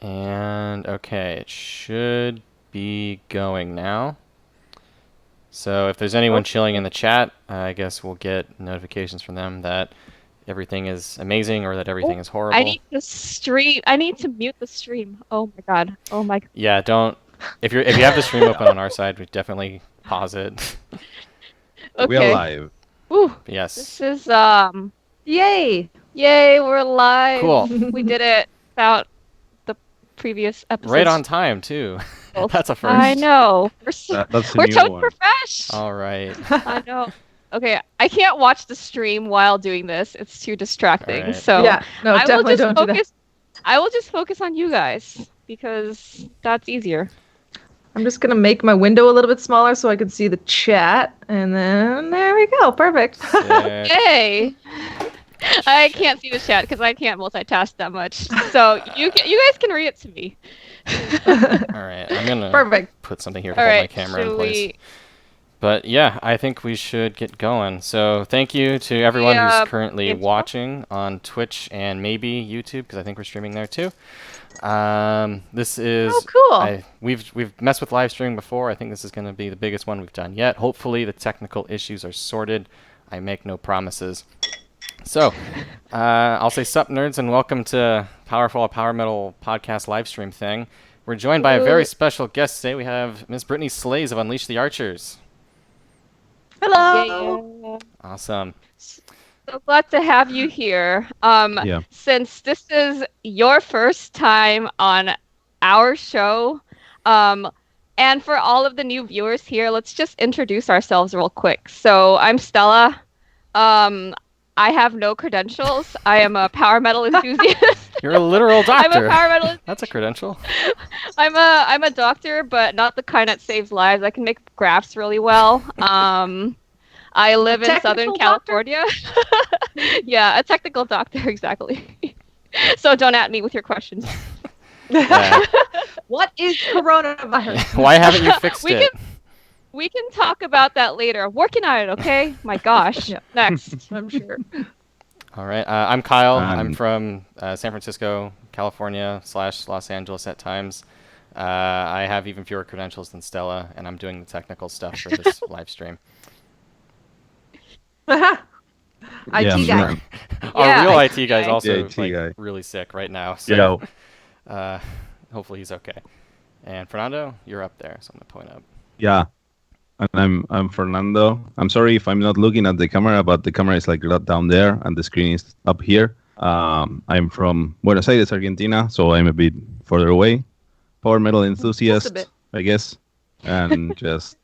And okay, it should be going now. So if there's anyone chilling in the chat, I guess we'll get notifications from them that everything is amazing or that everything is I horrible. need to stream. I need to mute the stream. Oh my god. Oh my. Yeah, don't. If you have the stream open on our side, we definitely pause it. We are Okay. live. Woo. Yes. This is Yay! Yay, we're live. Cool. We did it without the previous Right on episodes. time too. That's a I first. know. That's a We're new so one. profesh. All right. I know. Okay, I can't watch the stream while doing this. It's too distracting. All right. So Yeah, no, I will definitely just don't do that. focus. I will just focus on you guys because that's easier. I'm just gonna make my window a little bit smaller so I can see the chat, and then there we go. Perfect. Sick. Yay! I can't see the chat because I can't multitask that much. So you guys can read it to me. All right. I'm gonna Perfect. put something here to All hold my right. camera in Should place. we? But yeah, I think we should get going. So thank you to everyone who's currently intro? watching on Twitch and maybe YouTube, because I think we're streaming there too. This is Oh, cool. we've messed with live streaming before. I think this is going to be the biggest one we've done yet. Hopefully the technical issues are sorted. I make no promises. So I'll say sup nerds and welcome to Powerful Power Metal podcast live stream thing. We're joined by a very special guest today. We have Miss Brittney Slayes of Unleash the Archers. Hello. Yeah. Awesome. So glad to have you here. Yeah. Since this is your first time on our show, and for all of the new viewers here, let's just introduce ourselves real quick. So I'm Stella. I have no credentials. I am a power metal enthusiast. You're a literal I'm doctor. a power metal. That's a credential. I'm a doctor, but not the kind that saves lives. I can make graphs really well. I live in Southern Technical doctor? California. Yeah, a technical doctor, exactly. So don't at me with your questions. Yeah. What is coronavirus? Why haven't you fixed We it? We can talk about that later. Working on it, okay? My gosh. Yeah. Next. I'm sure. All right. I'm Kyle. I'm Um, from San Francisco, California / Los Angeles at times. I have even fewer credentials than Stella, and I'm doing the technical stuff for this live stream. IT Yeah, guy. I'm- Our Yeah, real IT IT guy's guy. also Yeah, IT like guy. really sick right now. You So know, hopefully he's okay. And Fernando, you're up there, so I'm gonna point up. yeah. And I'm Fernando. I'm sorry if I'm not looking at the camera, but the camera is like down there and the screen is up here. I'm from Buenos Aires, Argentina, so I'm a bit further away. Power metal enthusiast, bit. I guess, and just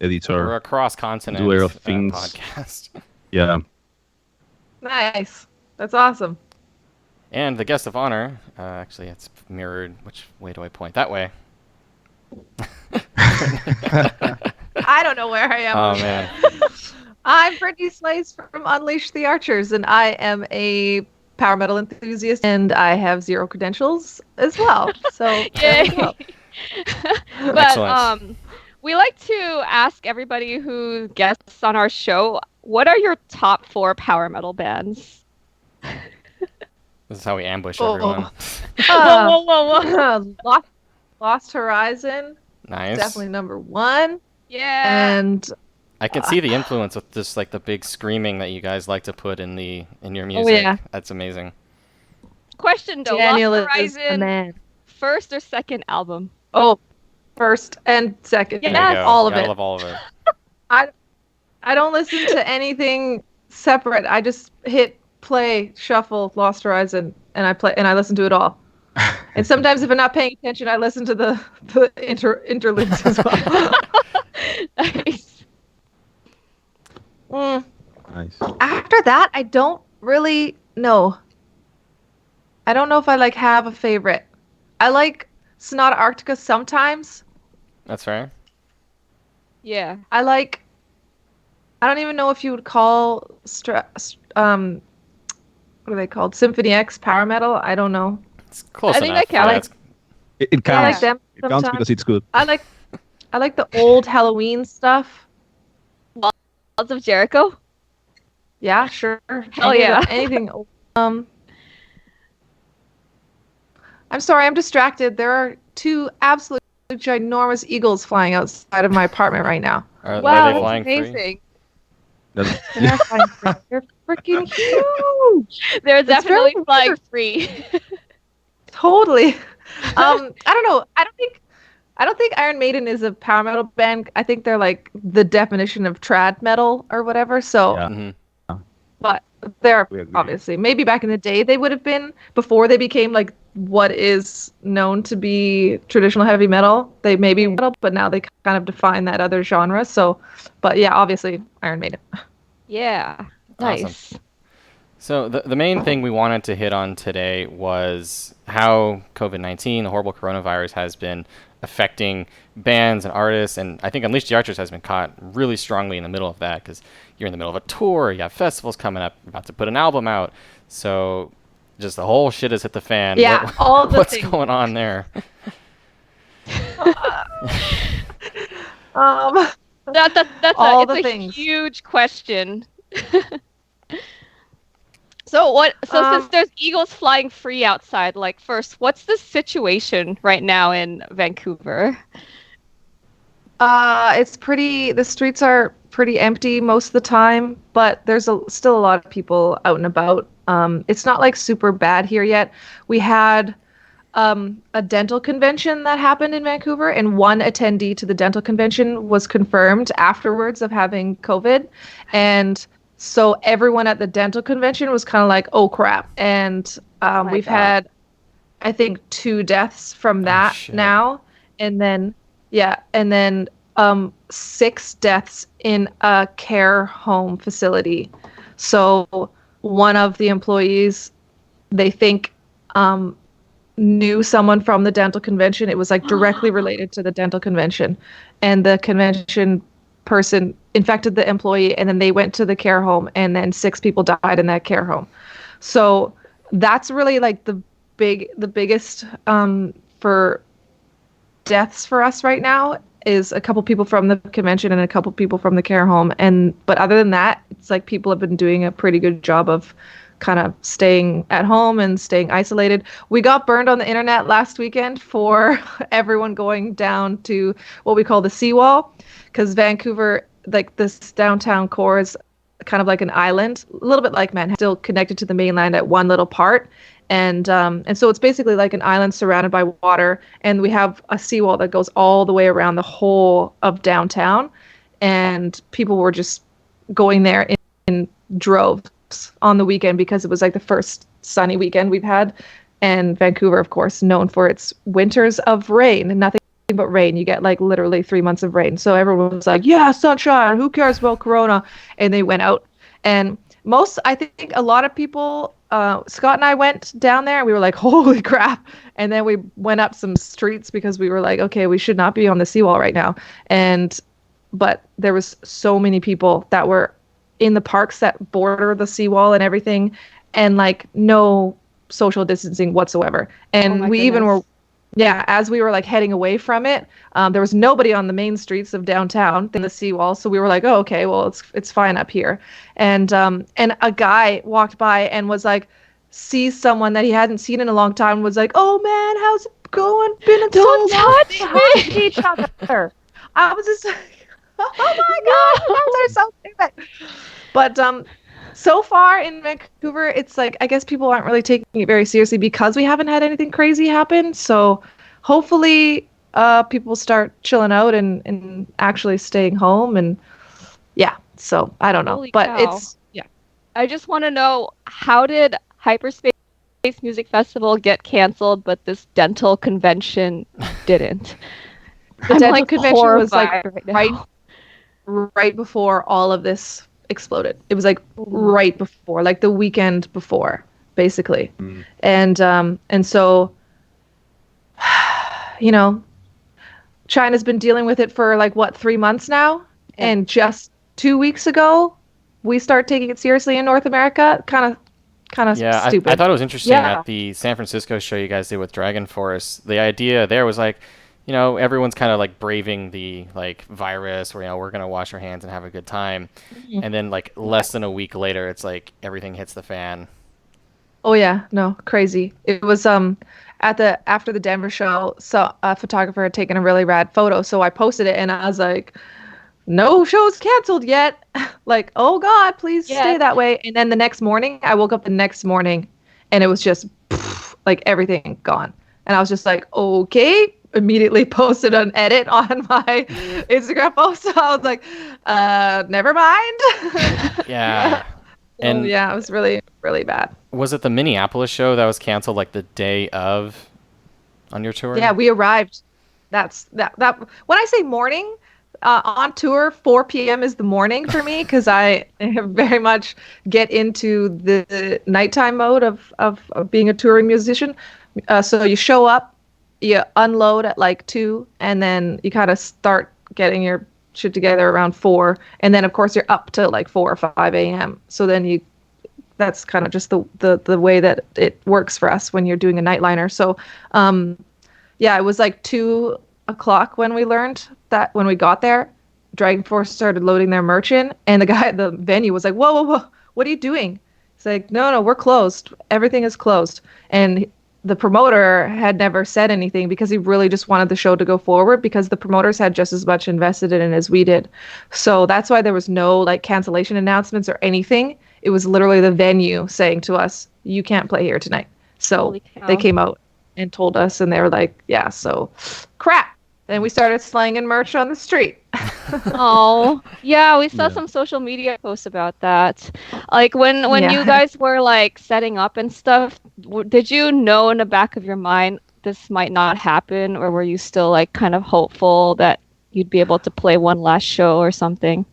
We're editor. a cross-continent Doer of things. podcast. Yeah. Nice. That's awesome. And the guest of honor, actually, it's mirrored. Which way do I point? That way. I don't know where I am. Oh man. I'm Brittney Slayes from Unleash the Archers, and I am a power metal enthusiast, and I have 0 credentials as well. So there Yay. you go. But Excellent. we like to ask everybody who guests on our show, what are your top 4 power metal bands? This is how we ambush Oh. everyone. Whoa, whoa, whoa, whoa. Lost Horizon, Nice. definitely number 1, Yeah. and I can see the influence with just like the big screaming that you guys like to put in your music. Oh, yeah. That's amazing. Question though, Daniel Lost is the Horizon, man. first or second album? Oh, first and second, Yeah, There you go. all of Gotta it. love all of it. I don't listen to anything separate. I just hit play, shuffle, Lost Horizon, and I listen to it all. And sometimes if I'm not paying attention, I listen to the interludes as well. Nice. Nice. After that, I don't really know. I don't know if I like have a favorite. I like Sonata Arctica sometimes. That's fair. Yeah. I don't even know if you would call what are they called? Symphony X power metal? I don't know. It's close I think enough. that counts. Yeah, it's- It I counts. like them It counts sometimes. because it's good. I like the old Halloween stuff. Walls of Jericho? Yeah, sure. Hell yeah. Anything. I'm sorry, I'm distracted. There are two absolute ginormous eagles flying outside of my apartment right now. Are Wow, they that's flying free? amazing. That's They're not flying free. They're freaking huge. They're It's very definitely flying weird. free. Totally. I don't know. I don't think Iron Maiden is a power metal band. I think they're like the definition of trad metal or whatever. So, yeah. Hmm. but they're We agree. obviously maybe back in the day they would have been before they became like what is known to be traditional heavy metal. They may be metal, but now they kind of define that other genre. So, but yeah, obviously Iron Maiden. Yeah. Awesome. Nice. So the main thing we wanted to hit on today was how COVID-19, the horrible coronavirus, has been affecting bands and artists, and I think Unleash the Archers has been caught really strongly in the middle of that because you're in the middle of a tour, you have festivals coming up, you're about to put an album out, so just the whole shit has hit the fan. Yeah, all the what's things. going on there? Um, That's All it's the a things. huge question. So since um, there's eagles flying free outside, like first, what's the situation right now in Vancouver? it's pretty. The streets are pretty empty most of the time, but there's still a lot of people out and about. It's not like super bad here yet. We had a dental convention that happened in Vancouver, and one attendee to the dental convention was confirmed afterwards of having COVID. And so everyone at the dental convention was kind of like, oh crap. And My we've God. had, I think, 2 deaths from Oh, that shit. now. And then, yeah, and then 6 deaths in a care home facility. So one of the employees, they think, um, knew someone from the dental convention. It was like directly related to the dental convention. And the convention person infected the employee, and then they went to the care home, and then 6 people died in that care home. So that's really like the biggest for deaths for us right now is a couple people from the convention and a couple people from the care home. And but other than that, it's like people have been doing a pretty good job of kind of staying at home and staying isolated. We got burned on the internet last weekend for everyone going down to what we call the seawall, because Vancouver, like this downtown core, is kind of like an island, a little bit like Manhattan, still connected to the mainland at one little part. And so it's basically like an island surrounded by water, and we have a seawall that goes all the way around the whole of downtown, and people were just going there in droves on the weekend because it was like the first sunny weekend we've had. And Vancouver, of course, known for its winters of rain and nothing but rain. You get like literally 3 months of rain. So everyone was like, yeah, sunshine. Who cares about Corona? And they went out. And I think a lot of people, Scott and I went down there and we were like, holy crap. And then we went up some streets because we were like, okay, we should not be on the seawall right now. But there was so many people that were in the parks that border the seawall and everything, and like no social distancing whatsoever. Oh And my we even were, goodness. yeah, as we were like heading away from it, there was nobody on the main streets of downtown in the seawall. So we were like, oh, okay, well, it's fine up here. And a guy walked by and was like, sees someone that he hadn't seen in a long time, was like, oh man, how's it going? Been in Don't so long. touch They me! hugged each other. I was just like, oh my god, you guys are so stupid. But so far in Vancouver, it's like I guess people aren't really taking it very seriously because we haven't had anything crazy happen. So hopefully, people start chilling out and actually staying home. And yeah, so I don't know, Holy but cow. it's yeah. I just want to know, how did Hyperspace Music Festival get canceled, but this dental convention didn't? The I'm dental like convention was like horrified right now. right before all of this exploded. It was like Oh my. right before, like the weekend before, basically. Mm. And so, you know, China's been dealing with it for like what, 3 months now, Yeah. and just 2 weeks ago, we start taking it seriously in North America. Kind of Yeah, stupid. I thought it was interesting Yeah. at the San Francisco show you guys did with Dragon Force. The idea there was like, everyone's kind of like braving the like virus, or we're gonna wash our hands and have a good time, and then like less than a week later, it's like everything hits the fan. Oh yeah, no, crazy. It was after the Denver show, so a photographer had taken a really rad photo, so I posted it and I was like, no show's canceled yet. Like, oh God, please stay Yet. that way. And then the next morning, I woke up the next morning and it was just like everything gone. And I was just like, okay. Immediately posted an edit on my Instagram post. So I was like, never mind. Yeah. So, And yeah, it was really, really bad. was it the Minneapolis show that was canceled like the day of on your tour? Yeah, we arrived. That when I say morning, on tour, 4 p.m. is the morning for me because I very much get into the nighttime mode of being a touring musician. So you show up, you unload at like 2, and then you kind of start getting your shit together around 4, and then of course you're up to like 4 or 5 a.m. So then that's kind of just the way that it works for us when you're doing a nightliner. So yeah, it was like 2 o'clock when we learned that when we got there, Dragon Force started loading their merch in, and the guy at the venue was like, whoa, whoa, whoa, what are you doing? It's like, no, we're closed. Everything is closed. And the promoter had never said anything because he really just wanted the show to go forward because the promoters had just as much invested in it as we did. So that's why there was no like cancellation announcements or anything. It was literally the venue saying to us, you can't play here tonight. So Holy cow. they came out and told us, and they were like, yeah, so crap. Then we started slanging merch on the street. Oh, yeah, we saw Yeah. some social media posts about that. Like when Yeah. you guys were like setting up and stuff, did you know in the back of your mind this might not happen, or were you still like kind of hopeful that you'd be able to play one last show or something?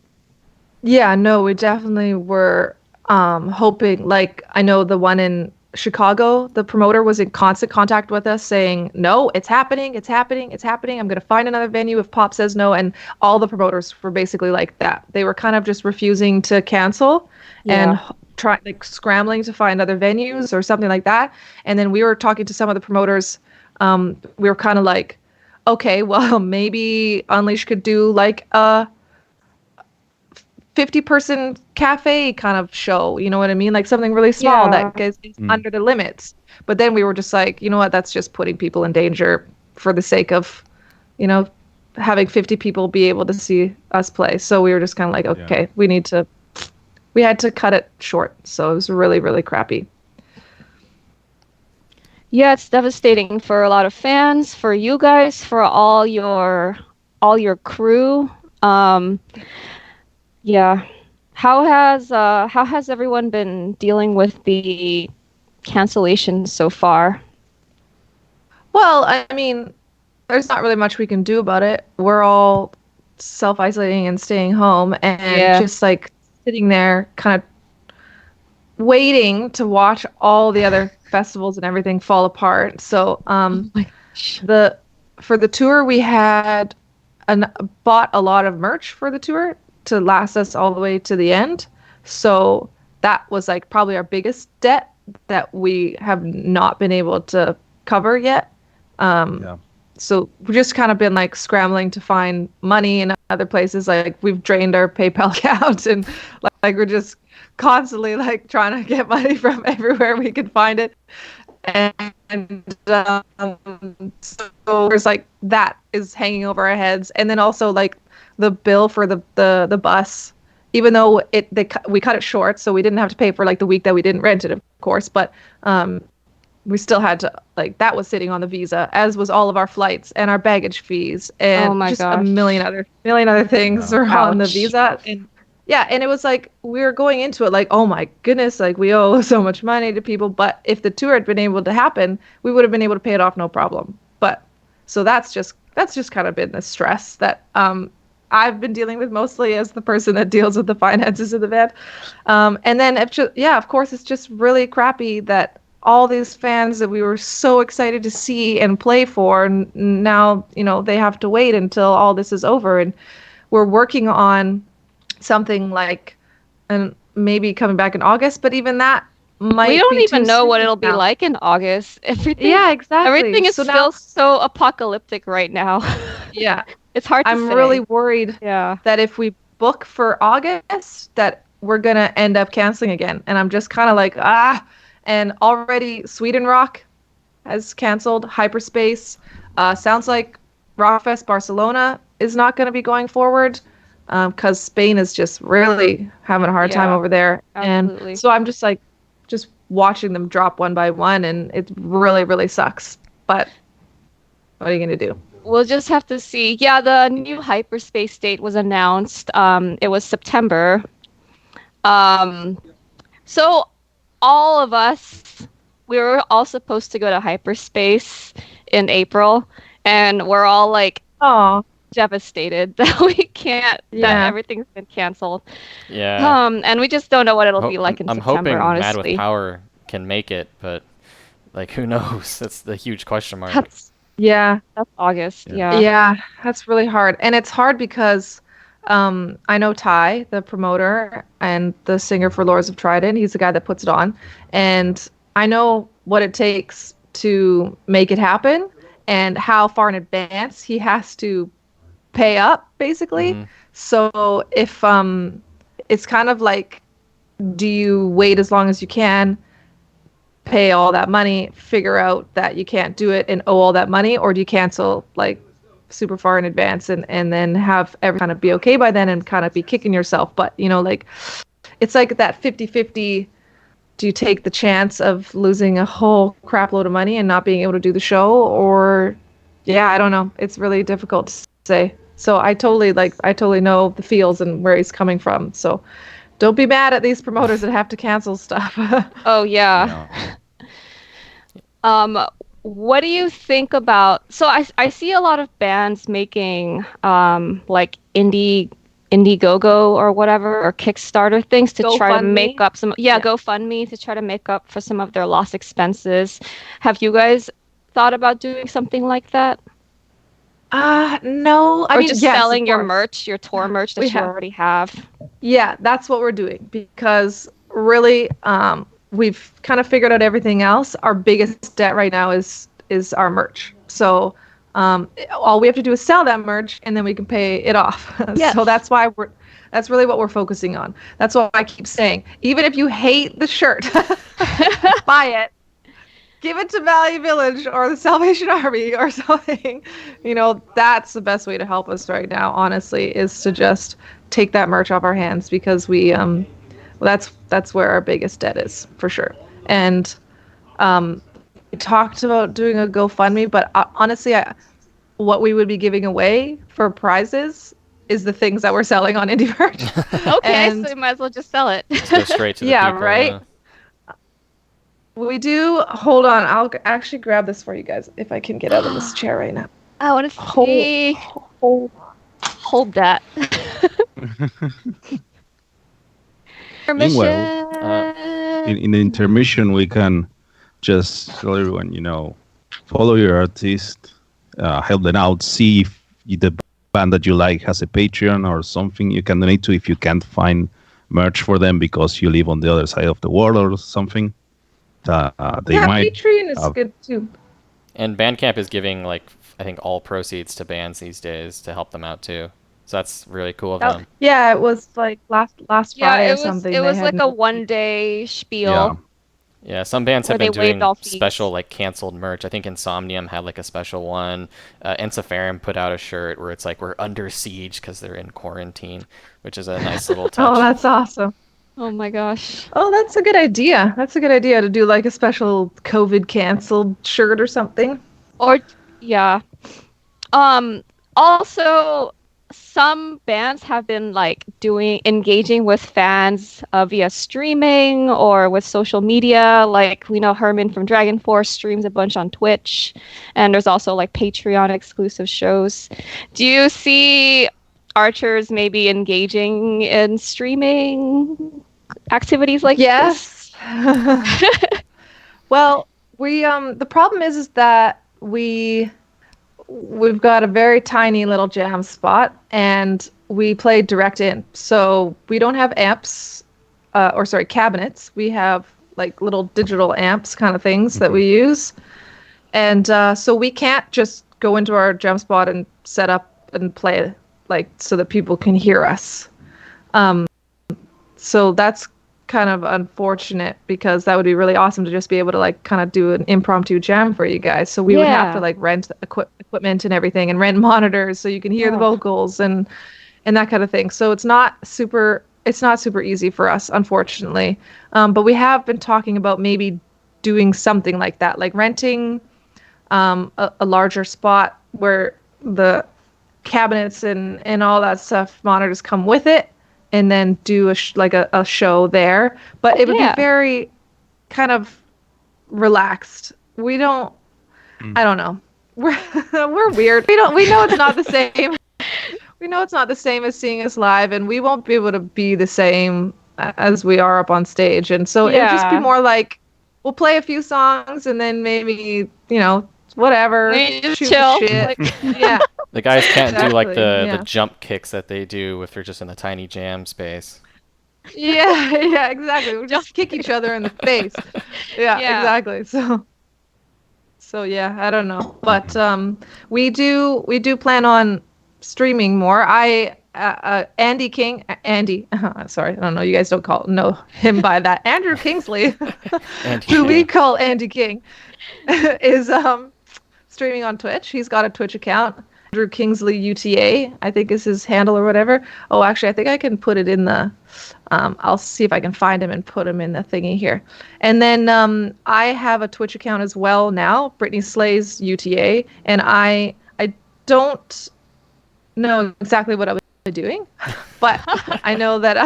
Yeah, no, we definitely were hoping. Like, I know the one in Chicago, the promoter was in constant contact with us saying, no, it's happening, it's happening, it's happening. I'm going to find another venue if Pop says no. And all the promoters were basically like that. They were kind of just refusing to cancel and try like scrambling to find other venues or something like that. And then we were talking to some of the promoters. We were kind of like, okay, well, maybe Unleash could do like a 50-person cafe kind of show, you know what I mean? Like something really small Yeah. that is under the limits. But then we were just like, you know what? That's just putting people in danger for the sake of, you know, having 50 people be able to see us play. So we were just kind of like, okay, we had to cut it short. So it was really, really crappy. Yeah, it's devastating for a lot of fans, for you guys, for all your crew. Yeah. How has everyone been dealing with the cancellations so far? Well, I mean, there's not really much we can do about it. We're all self-isolating and staying home and Yeah. just like sitting there kind of waiting to watch all the other festivals and everything fall apart. So, my gosh. for the tour we had bought a lot of merch for the tour to last us all the way to the end. So that was like probably our biggest debt that we have not been able to cover yet. Yeah. So we've just kind of been like scrambling to find money in other places. Like we've drained our PayPal account and like we're just constantly like trying to get money from everywhere we could find it. And so there's like that is hanging over our heads. And then also like the bill for the bus, even though we cut it short, so we didn't have to pay for like the week that we didn't rent it, of course, but we still had to like that was sitting on the visa, as was all of our flights and our baggage fees and Oh my just gosh. a million other things Yeah. are on the Ouch. visa. And yeah, and it was like we were going into it like, oh my goodness, like we owe so much money to people, but if the tour had been able to happen, we would have been able to pay it off no problem. But so that's just kind of been the stress that I've been dealing with mostly as the person that deals with the finances of the band. And then, of course, it's just really crappy that all these fans that we were so excited to see and play for, now, you know, they have to wait until all this is over. And we're working on something like, and maybe coming back in August, but even that might We don't be even too know soon what it'll be now. like in August. Yeah, exactly. Everything is So still now, so apocalyptic right now. yeah, It's hard to I'm say. really worried Yeah. that if we book for August, that we're gonna end up canceling again. And I'm just kind of like, and already Sweden Rock has canceled. Hyperspace. Sounds like Rockfest Barcelona is not going to be going forward because Spain is just really having a hard time Yeah, over there. absolutely. And so I'm just like, just watching them drop one by one, and it really, really sucks. But what are you going to do? We'll just have to see. Yeah, the new hyperspace date was announced. It was September. Um, so all of us, we were all supposed to go to hyperspace in April, and we're all like Oh, devastated that we can't, that yeah. everything's been canceled. Yeah. And we just don't know what it'll be like in I'm September, hoping Mad with honestly. Power can make it, but like who knows? That's the huge question mark. Yeah. That's August, Yeah. yeah. Yeah, that's really hard. And it's hard because I know Ty, the promoter and the singer for Lords of Trident. He's the guy that puts it on. And I know what it takes to make it happen and how far in advance he has to pay up, basically. Mhm. So if it's kind of like, do you wait as long as you can, pay all that money, figure out that you can't do it and owe all that money, or do you cancel like super far in advance and then have everything kind of be okay by then and kind of be kicking yourself? But like it's like that 50-50. Do you take the chance of losing a whole crap load of money and not being able to do the show? Or yeah, I don't know. It's really difficult to say. So I totally know the feels and where he's coming from. So don't be mad at these promoters that have to cancel stuff. Oh, yeah. Yeah. What do you think about, so I see a lot of bands making like Indiegogo or whatever, or Kickstarter things to try to GoFundMe? make up some, GoFundMe to try to make up for some of their lost expenses. Have you guys thought about doing something like that? No. I Or mean, just yes, selling of your course. merch, your tour merch We that you have. already have? Yeah, that's what we're doing because really, we've kind of figured out everything else. Our biggest debt right now is our merch. So, all we have to do is sell that merch, and then we can pay it off. Yes. So that's really what we're focusing on. That's what I keep saying. Even if you hate the shirt, buy it. Give it to Valley Village or the Salvation Army or something. That's the best way to help us right now, honestly, is to just take that merch off our hands because that's where our biggest debt is for sure. And we talked about doing a GoFundMe, but honestly, what we would be giving away for prizes is the things that we're selling on Indie Merch. Okay, And so you might as well just sell it. Just go straight to the Yeah, people. right? We do. Hold on. I'll actually grab this for you guys if I can get out of this chair right now. I want to see. Hold that. Meanwhile, in the intermission, we can just tell everyone, follow your artist, help them out, see if the band that you like has a Patreon or something you can donate to if you can't find merch for them because you live on the other side of the world or something. They might. Patreon is good too. And Bandcamp is giving I think all proceeds to bands these days to help them out too. So that's really cool of them. Yeah, it was like last Friday or something. It they was had like a one-day spiel. Yeah. Yeah, some bands have Where been they waived doing all fees. special canceled merch. I think Insomnium had a special one. Ensiferum put out a shirt where it's we're under siege because they're in quarantine, which is a nice little touch. Oh, that's awesome. Oh my gosh. Oh, that's a good idea. That's a good idea to do a special COVID canceled shirt or something. Or yeah. Also, some bands have been engaging with fans via streaming or with social media. We know Herman from Dragon Force streams a bunch on Twitch, and there's also Patreon exclusive shows. Do you see archers maybe engaging in streaming activities like this? Yes. Well, we the problem is that we've got a very tiny little jam spot and we play direct in. So we don't have amps cabinets. We have little digital amps kind of things that we use. And so we can't just go into our jam spot and set up and play so that people can hear us. So that's kind of unfortunate because that would be really awesome to just be able to like kind of do an impromptu jam for you guys. So we would have to like rent equipment and everything and rent monitors so you can hear the vocals and that kind of thing. So it's not super easy for us, unfortunately. But we have been talking about maybe doing something like that, like renting a larger spot where the cabinets and all that stuff, monitors come with it, and then do a show there. But it would be very kind of relaxed. We don't. I don't know. We're weird. We know it's not the same. We know it's not the same as seeing us live, and we won't be able to be the same as we are up on stage. And so it would just be more like we'll play a few songs and then maybe, whatever. Maybe just chill. Shit. Yeah. The guys can't do like Exactly, the jump kicks that they do if they're just in a tiny jam space. Yeah, exactly. We'll just kick each other in the face. Yeah, exactly. So yeah, I don't know, but we do plan on streaming more. Andy King, Andy. Sorry, I don't know. You guys don't know him by that. Andrew Kingsley, who we call Andy King, is streaming on Twitch. He's got a Twitch account. Andrew Kingsley UTA, I think is his handle or whatever. Oh, actually, I think I can put it in the. I'll see if I can find him and put him in the thingy here. And then I have a Twitch account as well now, Brittney Slayes UTA, and I don't know exactly what I was doing, but I know that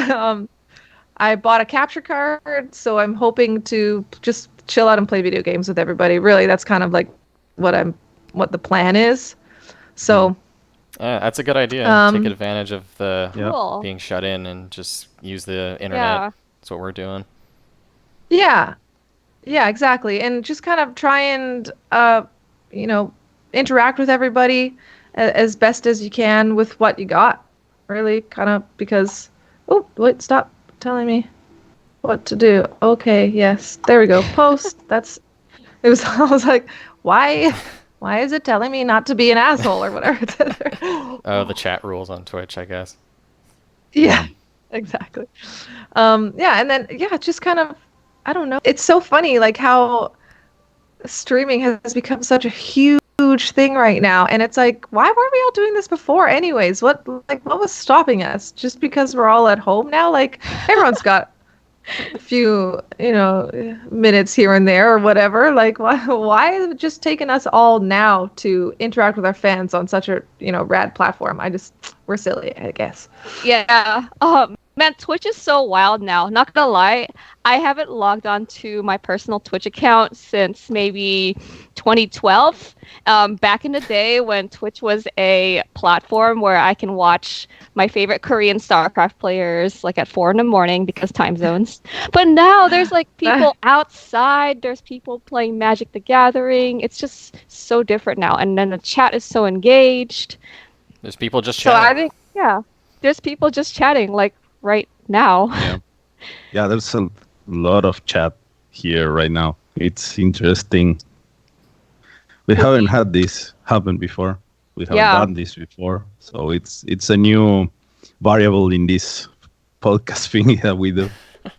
I bought a capture card, so I'm hoping to just chill out and play video games with everybody. Really, that's kind of like what the plan is. So. Yeah, that's a good idea. Take advantage of the being shut in and just use the internet. Yeah. That's what we're doing. Yeah, exactly. And just kind of try and, interact with everybody as best as you can with what you got. Really, kind of, because... Oh, wait, stop telling me what to do. Okay, yes. There we go. Post. I was like, why is it telling me not to be an asshole or whatever it says there? Oh, the chat rules on Twitch, I guess. Yeah, exactly. And then, just kind of, I don't know. It's so funny, like how streaming has become such a huge thing right now. And it's like, why weren't we all doing this before anyways? What was stopping us? Just because we're all at home now? Like, everyone's got a few, minutes here and there or whatever. Like, why is it just taking us all now to interact with our fans on such a, rad platform? We're silly, I guess. Yeah. Man, Twitch is so wild now. Not gonna lie, I haven't logged on to my personal Twitch account since maybe 2012. Back in the day when Twitch was a platform where I can watch my favorite Korean StarCraft players like at 4 a.m. because time zones. But now there's like people outside. There's people playing Magic the Gathering. It's just so different now. And then the chat is so engaged. There's people just chatting. So I think, there's people just chatting like right now. Yeah, there's a lot of chat here right now. It's interesting. We haven't had this happen before. We haven't done this before. So it's a new variable in this podcast thing that we do.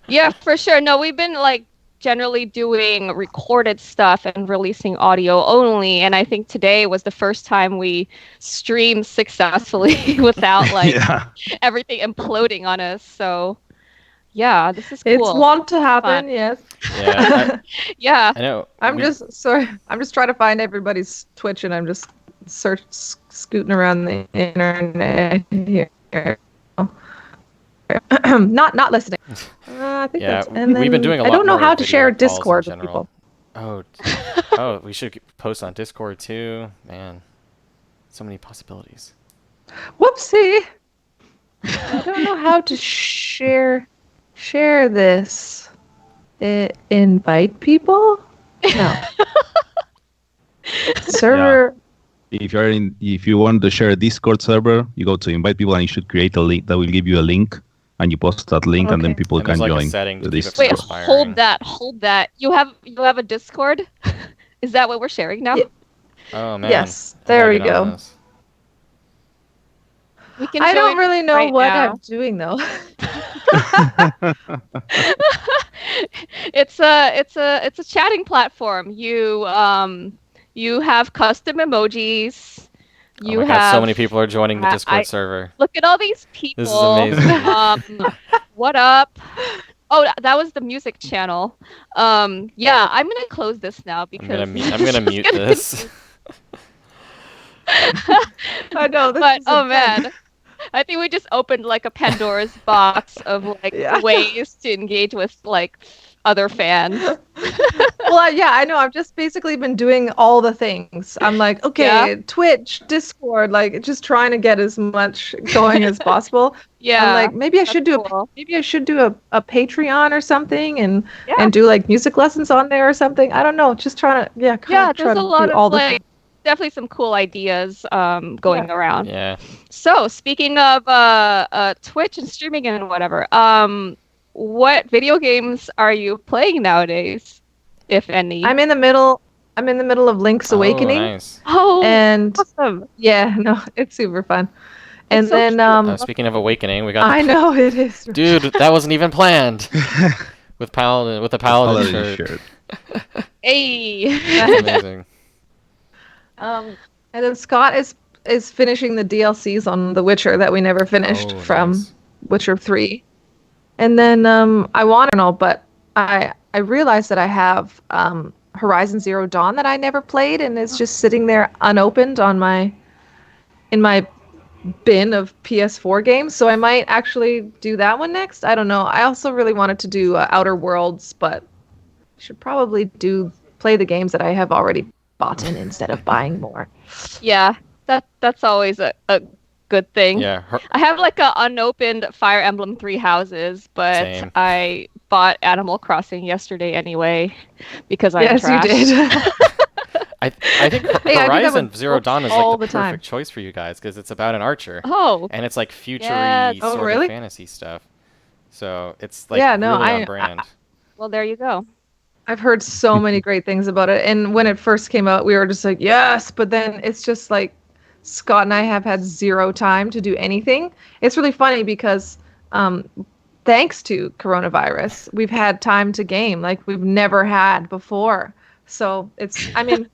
Yeah, for sure. No, we've been like generally doing recorded stuff and releasing audio only. And I think today was the first time we streamed successfully without like everything imploding on us. So yeah, this is cool. It's want to happen, yes. Yeah. I know. I'm just trying to find everybody's Twitch, and I'm just scooting around the internet here. Not listening. I think that's, and then we've been doing a lot. I don't know more how to share video calls Discord in with people. Oh, we should post on Discord too. Man, so many possibilities. Whoopsie! I don't know how to share this. Invite people? No. Server. Yeah. If you want to share a Discord server, you go to invite people and you should create a link that will give you a link, and you post that link, and then people can join. Wait, hold that. You have a Discord? Is that what we're sharing now? Yeah. Oh man. Yes. There we go. We can I don't really know right what now. I'm doing though. It's a chatting platform. You have custom emojis. Oh You my god, so have many people are joining the Discord I server. look at all these This is people. amazing. What up? Oh, that was the music channel. Yeah, I'm gonna close this now because I'm gonna mute getting this. I know this But is oh intense. man, I think we just opened like a Pandora's box of like Yeah. ways to engage with like other fans. Well, yeah, I know. I've just basically been doing all the things. I'm like, Yeah, okay, Twitch, Discord, like just trying to get as much going as possible. I'm yeah, like, maybe I that's should do cool. a Patreon or something Yeah, and do like music lessons on there or something. I don't know. Just trying to, yeah, kind yeah. of try There's a to do lot of all the things. like definitely some cool ideas Yeah. going around. Yeah. So speaking of Twitch and streaming and whatever, what video games are you playing nowadays, if any? I'm in the middle. I'm in the middle of Link's Oh, Awakening, nice. Oh, and awesome! yeah, no, it's super fun. It's And so then, cute. Speaking of Awakening, we got I know it is. dude, that wasn't even planned. With the Paladin Paladin shirt. shirt. Hey. That's amazing. And then Scott is finishing the DLCs on The Witcher that we never finished Oh, from nice. Witcher 3. And then I want to know, but I realized that I have Horizon Zero Dawn that I never played and it's just sitting there unopened on my in my bin of PS4 games. So I might actually do that one next. I don't know. I also really wanted to do Outer Worlds, but I should probably play the games that I have already bought in instead of buying more. Yeah, that's always a good thing. Yeah, I have like a unopened Fire Emblem Three Houses, but Same. I bought Animal Crossing yesterday anyway because I'm Yes, trash. you did. I think Hey, I do that Horizon with Zero books Dawn is all like the the time. perfect choice for you guys because it's about an archer Oh, and it's like futury Yes. Oh, sort really? of fantasy stuff. So it's like Yeah, no, really on brand. well, there you go. I've heard so many great things about it. And when it first came out, we were just like, yes. But then it's just like Scott and I have had zero time to do anything. It's really funny because thanks to coronavirus, we've had time to game like we've never had before. So I mean,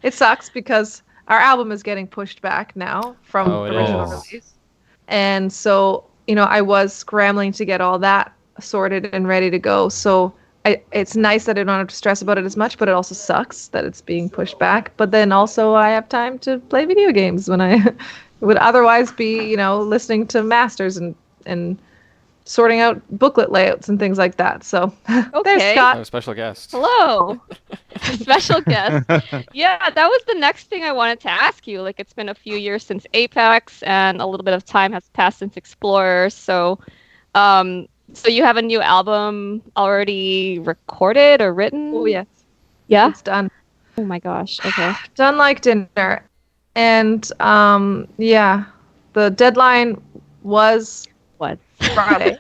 it sucks because our album is getting pushed back now from Oh, it original is. release. And so, I was scrambling to get all that sorted and ready to go. So it's nice that I don't have to stress about it as much, but it also sucks that it's being pushed back. But then also I have time to play video games when I would otherwise be, listening to masters and sorting out booklet layouts and things like that. So there's Okay. Scott. Oh, special guest. Hello, special guest. Yeah, that was the next thing I wanted to ask you. Like, it's been a few years since Apex, and a little bit of time has passed since Explorer. So you have a new album already recorded or written? Oh yes, Yeah. it's done. Oh my gosh. Okay. Done like dinner. And yeah, the deadline was What? Friday.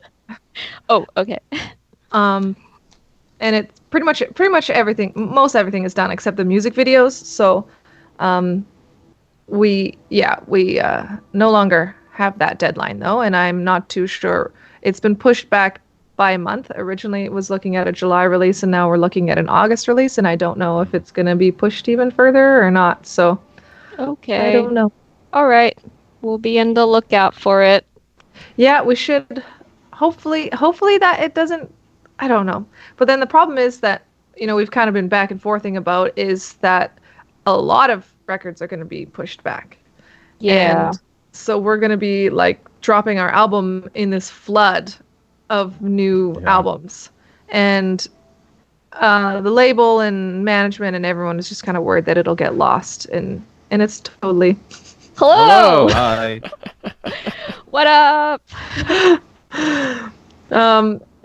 Oh, okay. And it's pretty much everything, most everything is done except the music videos. So we no longer have that deadline though, and I'm not too sure. It's been pushed back by a month. Originally it was looking at a July release and now we're looking at an August release, and I don't know if it's going to be pushed even further or not. So Okay. I don't know. All right. We'll be in the lookout for it. Yeah, we should hopefully that it doesn't, I don't know. But then the problem is that, we've kind of been back and forthing about is that a lot of records are going to be pushed back. Yeah. And so we're going to be like dropping our album in this flood of new albums. And the label and management and everyone is just kind of worried that it'll get lost, and it's totally Hello. Hi. What up?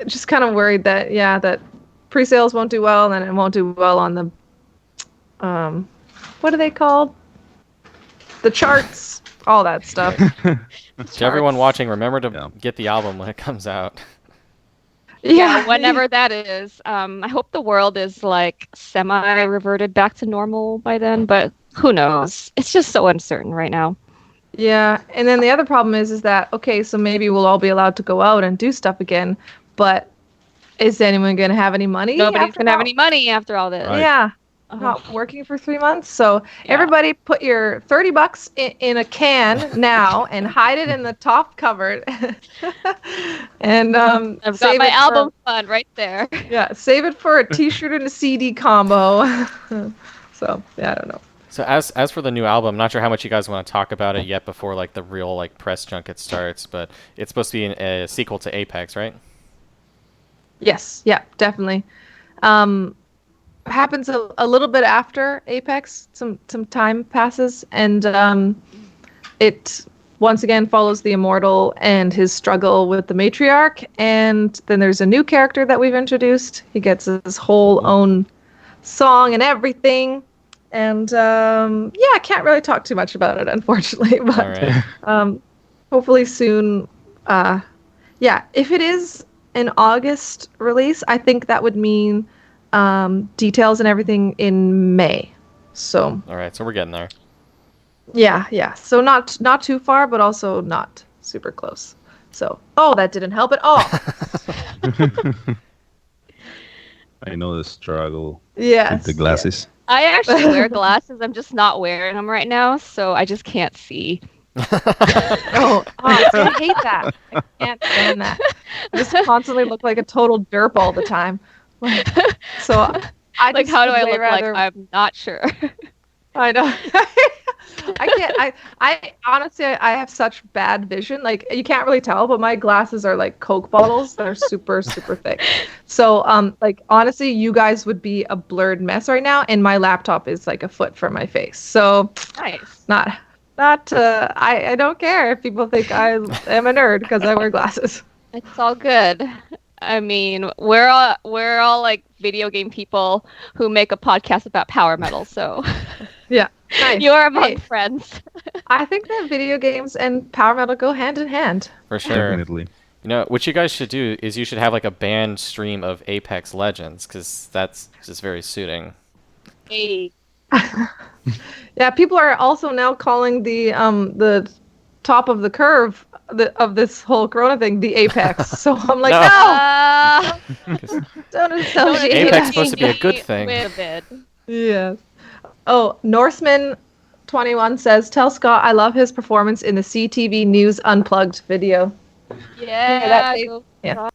just kind of worried that that pre-sales won't do well, and then it won't do well on the what are they called, the charts, all that stuff. To everyone watching, remember to Yeah. get the album when it comes out. Yeah, whenever that is. I hope the world is like semi-reverted back to normal by then, but who knows? It's just so uncertain right now. Yeah, and then the other problem is that okay, so maybe we'll all be allowed to go out and do stuff again, but is anyone going to have any money Nobody's after gonna have that? any money after all this. Right. Yeah, Oh, not working for 3 months. So yeah. everybody put your $30 in a can now and hide it in the top cupboard, and I've got save my it album for fund right there. save it for a T-shirt and a CD combo. So yeah, I don't know. So as for the new album, I'm not sure how much you guys want to talk about it yet before like the real like press junket starts, but it's supposed to be a sequel to Apex, right? Yes, yeah, definitely. Um, happens a little bit after Apex. Some time passes, and it once again follows the immortal and his struggle with the matriarch. And then there's a new character that we've introduced. He gets his whole own song and everything. And yeah, I can't really talk too much about it, unfortunately. All But right. hopefully soon. Yeah, if it is an August release, I think that would mean details and everything in May. So All right. So we're getting there. yeah. So not too far, but also not super close. So that didn't help at all. I know the struggle Yes. with the glasses. I actually wear glasses. I'm just not wearing them right now, so I just can't see. See, I hate that. I can't stand that. I just constantly look like a total derp all the time. So I Like, just how do would I way look rather. like? I'm not sure. I know. I can't. I honestly, I have such bad vision. Like you can't really tell, but my glasses are like Coke bottles. They're super, super thick. So, like honestly, you guys would be a blurred mess right now, and my laptop is like a foot from my face. So, Nice. not. I don't care if people think I am a nerd because I wear glasses. It's all good. I mean, we're all like video game people who make a podcast about power metal, so Yeah. Nice. you're among Hey, friends. I think that video games and power metal go hand in hand. For sure. Definitely. You know, what you guys should do is you should have like a banned stream of Apex Legends, because that's just very suiting. Hey. Yeah, people are also now calling the top of the curve of this whole Corona thing the apex. So I'm like, No. no, 'Cause don't associate Apex that. supposed to be a good thing. With it. Yes. Oh, Norseman 21 says, tell Scott I love his performance in the CTV News Unplugged video. Yeah. Dave? Go Yeah.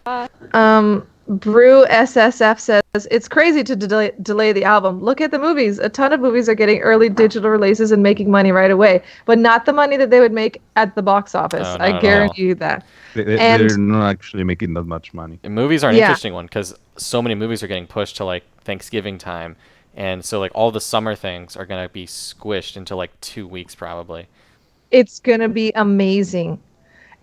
Scott. Brew SSF says it's crazy to delay the album. Look at the movies. A ton of movies are getting early digital releases and making money right away, but not the money that they would make at the box office. Oh, not I at all. guarantee you that. And- They're not actually making that much money. And movies are an Yeah. interesting one because so many movies are getting pushed to like Thanksgiving time, and so like all the summer things are gonna be squished into like 2 weeks probably. It's gonna be amazing.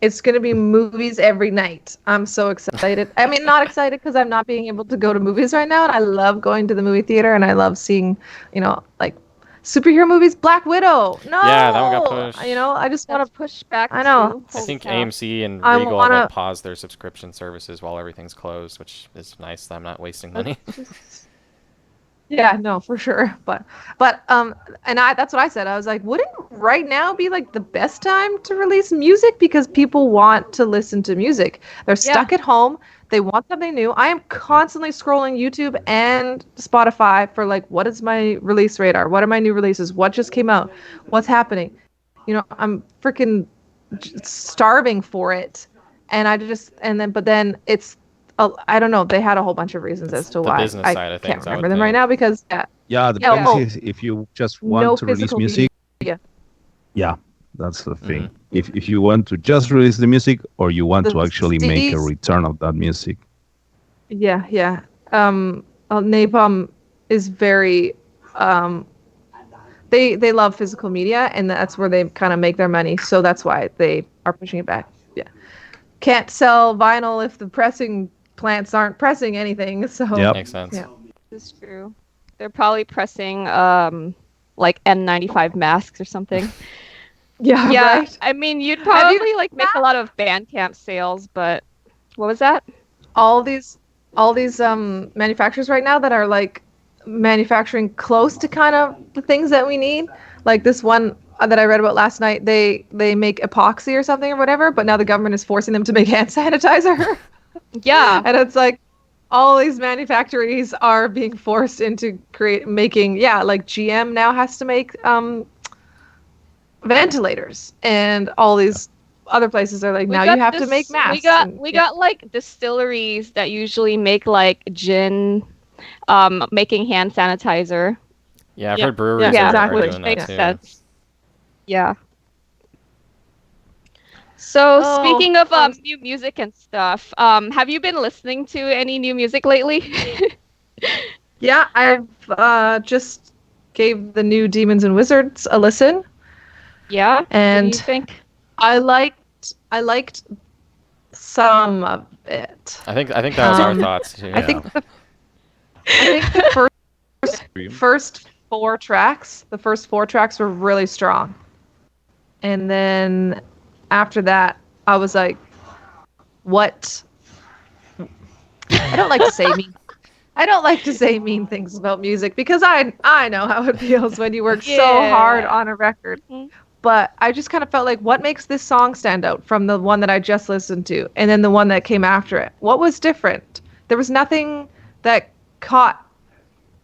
It's gonna be movies every night. I'm so excited. I mean, not excited because I'm not being able to go to movies right now, and I love going to the movie theater, and I love seeing, like superhero movies. Black Widow. No. Yeah, that one got pushed. I just want That's to. pushed back. I know. too. I Holy think cow. AMC and I Regal have wanna- like paused their subscription services while everything's closed, which is nice that I'm not wasting money. Yeah, no, for sure. But and that's what I said. I was like, wouldn't right now be like the best time to release music because people want to listen to music. They're stuck at home. They want something new. I am constantly scrolling YouTube and Spotify for like, what is my release radar? What are my new releases? What just came out? What's happening? I'm freaking starving for it. And but then it's I don't know. They had a whole bunch of reasons as to the why. business I side of can't things, I remember would them right think. now because Yeah, the Yeah, thing is, if you just want no to release physical music, media. yeah, that's the thing. If you want to just release the music, or you want The to actually make a CDs. return of that music. Yeah. Napalm is very they love physical media, and that's where they kind of make their money. So that's why they are pushing it back. Yeah, can't sell vinyl if the pressing plants aren't pressing anything. So Yep. Makes sense. Yeah. This is true. They're probably pressing like N95 masks or something. yeah, Yeah, right. I mean, you'd you probably like make that? a lot of Bandcamp sales, but what was that? All these manufacturers right now that are like manufacturing close to kind of the things that we need. Like this one that I read about last night, they make epoxy or something or whatever, but now the government is forcing them to make hand sanitizer. Yeah. And it's like all these manufactories are being forced into making, like GM now has to make ventilators, and all these other places are like, now you have to make masks. We got like distilleries that usually make like gin, making hand sanitizer. Yeah, I've Yeah. heard breweries Yeah, are exactly. doing Which that makes too. sense. Yeah. So Oh, speaking of new music and stuff, have you been listening to any new music lately? Yeah, I've just gave the new Demons and Wizards a listen, Yeah. What do you and think? I liked some of it. I think that was our Um, thoughts too. I think the first four tracks, were really strong, and then after that, I was like, "What?" I don't like to say mean. I don't like to say mean things about music because I know how it feels when you work so hard Yeah. on a record. Mhm. But I just kind of felt like, what makes this song stand out from the one that I just listened to and then the one that came after it? What was different? There was nothing that caught,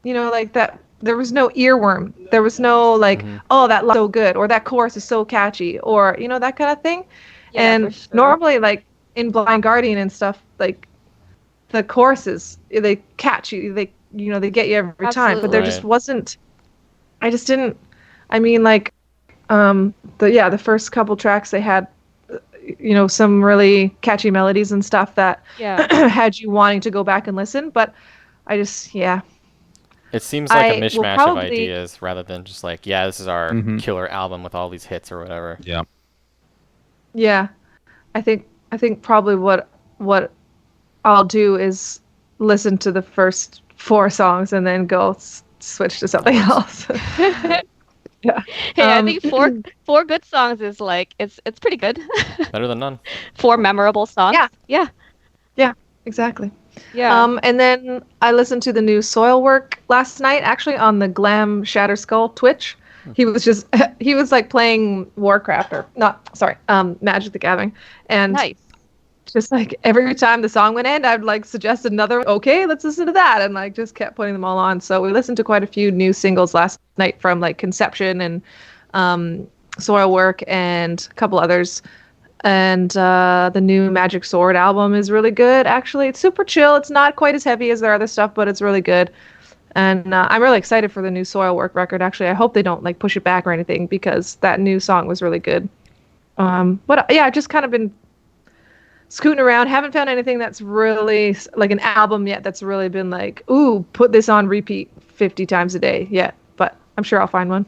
like that. There was no earworm. There was no like, oh, that line's so good, or that chorus is so catchy, or that kind of thing. Yeah, for And sure. normally, like in Blind Guardian and stuff, like the choruses, they catch you. They get you every time. But there just Absolutely. wasn't. I just didn't. I mean, like, the first couple tracks they had, some really catchy melodies and stuff that Yeah. had you wanting to go back and listen. But I just, yeah, It seems like a I will mishmash of probably, ideas rather than just like, yeah, this is our Mm-hmm. killer album with all these hits or whatever. Yeah. yeah, I think probably what I'll do is listen to the first four songs and then go switch to something else. Yeah. Hey, I think four good songs is like it's pretty good. Better than none. Four memorable songs. Yeah. Yeah. Exactly. Yeah. And then I listened to the new Soil Work last night, actually on the Glam Shatter Skull Twitch. He was like playing Warcraft or not, sorry, Magic the Gathering, and Nice. just like every time the song would end, I'd like suggest another. Okay, let's listen to that, and like just kept putting them all on. So we listened to quite a few new singles last night from like Conception and Soil Work and a couple others. And the new Magic Sword album is really good. Actually, it's super chill. It's not quite as heavy as their other stuff, but it's really good. And I'm really excited for the new Soil Work record. Actually, I hope they don't like push it back or anything because that new song was really good. I've just kind of been scooting around. Haven't found anything that's really like an album yet that's really been like, ooh, put this on repeat 50 times a day yet. But I'm sure I'll find one.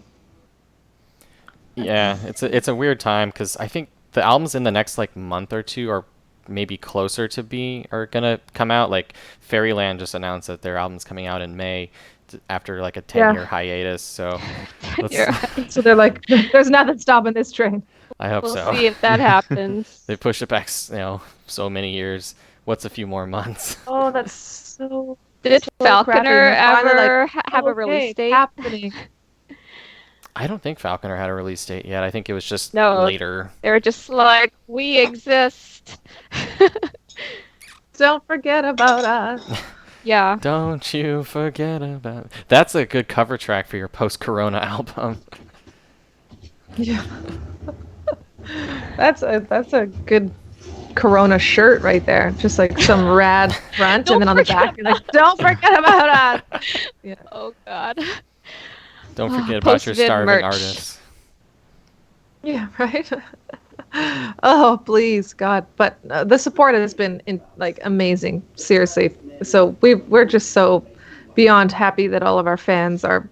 Yeah, it's a weird time because I think the albums in the next like month or two are maybe closer to are gonna come out. Like Fairyland just announced that their album's coming out in May after like a 10-year hiatus. So So they're like, there's nothing stopping this train. I hope We'll so. see if that happens. They pushed it back, so many years. What's a few more months? Oh, that's so. Did so crappy. Falconer And they're finally ever like, have a okay, release it's date? happening. I don't think Falconer had a release date yet. I think it was just No. later. They were just like, we exist. Don't forget about us. Yeah. Don't you forget about. That's a good cover track for your post-Corona album. Yeah. That's a good Corona shirt right there. Just like some rad front, and then on the back, you're like, don't forget about us. Yeah. Oh God. Don't forget about your Post-vid starving merch. artists. Yeah, right. Oh, please, God! But the support has been like amazing, seriously. So we're just so beyond happy that all of our fans are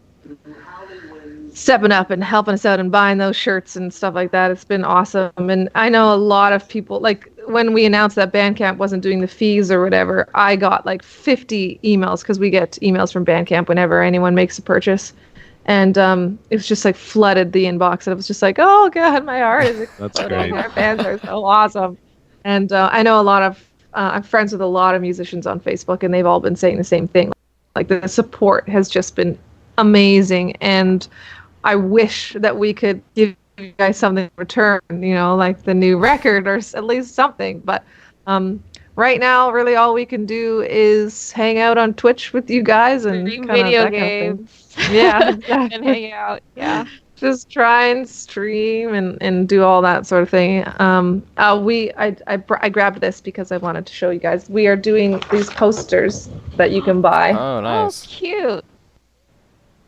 stepping up and helping us out and buying those shirts and stuff like that. It's been awesome. And I know a lot of people, like when we announced that Bandcamp wasn't doing the fees or whatever, I got like 50 emails because we get emails from Bandcamp whenever anyone makes a purchase. And it was just like flooded the inbox. And it was just like, oh God, my art is exploding. great. Our fans are so awesome. And I know I'm friends with a lot of musicians on Facebook, and they've all been saying the same thing. Like the support has just been amazing, and I wish that we could give you guys something in return, like the new record or at least something. But right now, really all we can do is hang out on Twitch with you guys and Stream kind of video that kind of thing. games. Yeah, And exactly. hang out. Yeah. Just try and stream and do all that sort of thing. I grabbed this because I wanted to show you guys. We are doing these posters that you can buy. Oh, Oh, nice. cute.